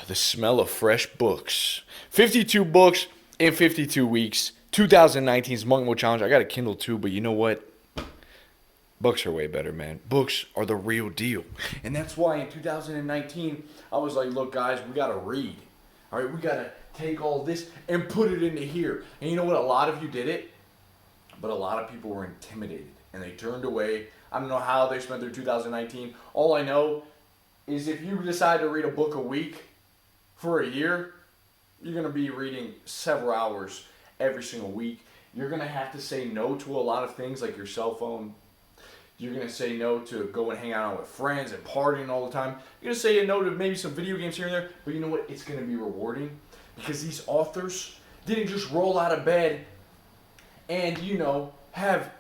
the smell of fresh books. 52 books in 52 weeks. 2019's Monkmode Challenge. I got a Kindle too, but you know what? Books are way better, man. Books are the real deal. And that's why in 2019, I was like, look, guys, we got to read. All right, we got to take all this and put it into here. And you know what? A lot of you did it, but a lot of people were intimidated and they turned away. I don't know how they spent their 2019. All I know is if you decide to read a book a week for a year, you're going to be reading several hours every single week. You're going to have to say no to a lot of things like your cell phone. You're going to say no to go and hang out with friends and partying all the time. You're going to say no to maybe some video games here and there. But you know what? It's going to be rewarding because these authors didn't just roll out of bed and, have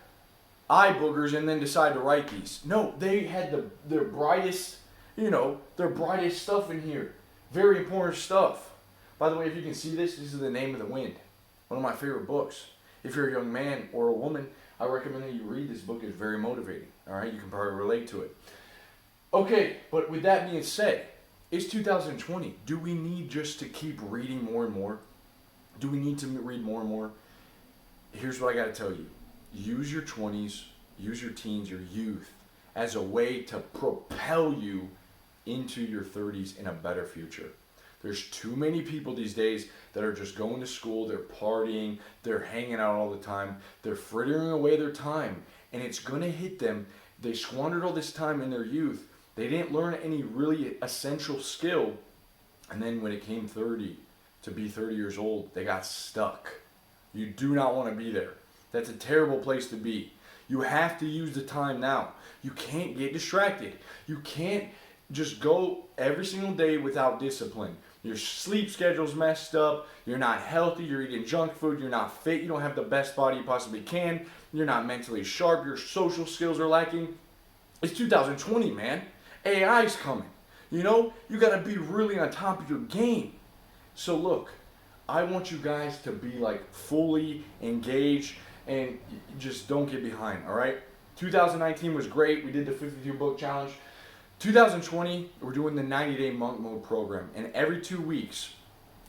eye boogers and then decide to write these. No, they had their brightest, their brightest stuff in here. Very important stuff. By the way, if you can see this is The Name of the Wind. One of my favorite books. If you're a young man or a woman, I recommend that you read this book. It's very motivating. All right, you can probably relate to it. Okay, but with that being said, it's 2020. Do we need just to keep reading more and more? Do we need to read more and more? Here's what I got to tell you. Use your 20s, use your teens, your youth as a way to propel you into your 30s in a better future. There's too many people these days that are just going to school, they're partying, they're hanging out all the time, they're frittering away their time, and it's going to hit them. They squandered all this time in their youth. They didn't learn any really essential skill, and then when it came 30, to be 30 years old, they got stuck. You do not want to be there. That's a terrible place to be. You have to use the time now. You can't get distracted. You can't just go every single day without discipline. Your sleep schedule's messed up. You're not healthy. You're eating junk food. You're not fit. You don't have the best body you possibly can. You're not mentally sharp. Your social skills are lacking. It's 2020, man. AI's coming. You got to be really on top of your game. So look, I want you guys to be like fully engaged and just don't get behind, all right? 2019 was great. We did the 52 book challenge. 2020, we're doing the 90-day Monkmode program. And every 2 weeks,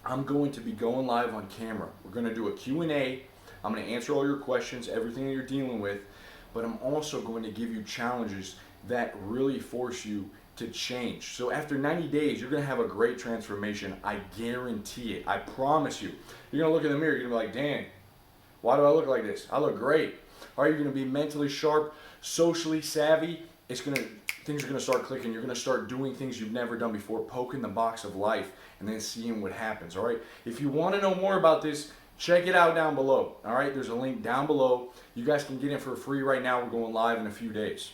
I'm going to be going live on camera. We're going to do a Q&A. I'm going to answer all your questions, everything that you're dealing with. But I'm also going to give you challenges that really force you to change. So after 90 days, you're going to have a great transformation. I guarantee it. I promise you. You're going to look in the mirror. You're going to be like, Dan, why do I look like this? I look great. All right, you're going to be mentally sharp, socially savvy. Things are going to start clicking. You're going to start doing things you've never done before, poking the box of life, and then seeing what happens, all right? If you want to know more about this, check it out down below, all right? There's a link down below. You guys can get in for free right now. We're going live in a few days.